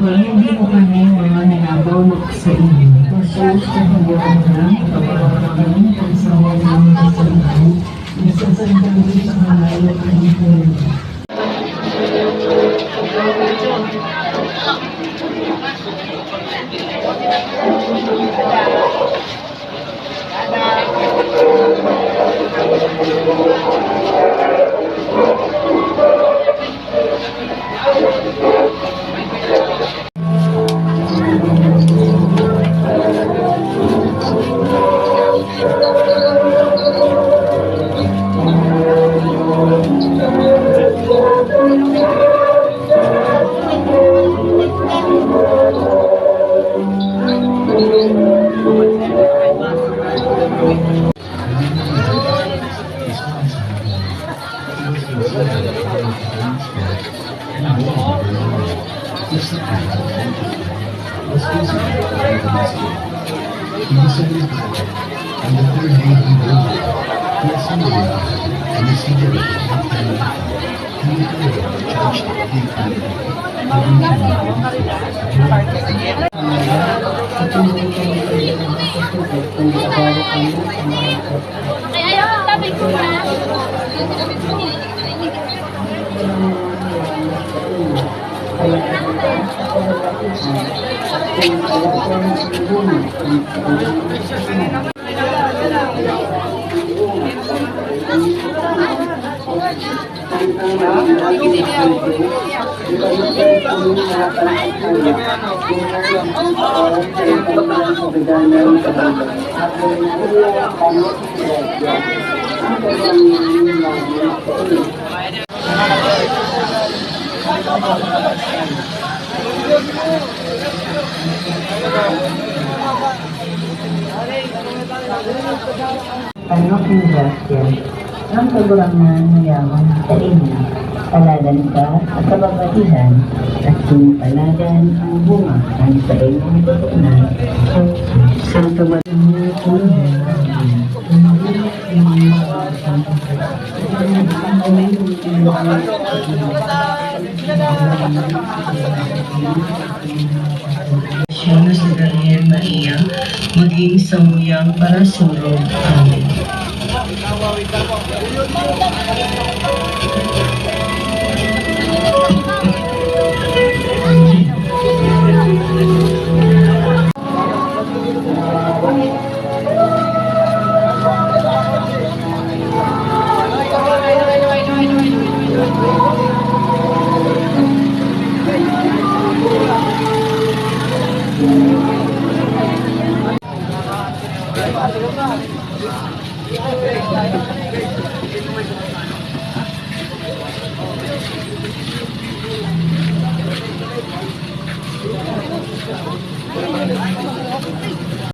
kung hindi mo kami mga nangabawag sa inyo. Jesus, kahayaan na, kapag-kapag kung sa walang kasalaan, nasasandali sa malayo ang ihulog. Ano ang Justin? Ang kagurangan mayaman sa inyo, paladan ka at kababatihan, at sinipaladan ang bunga ang sa inyong tutunan. Sa kabatihan ko siya na si Daniel Maria, maging samuyang para sulong. Amen. Thank you.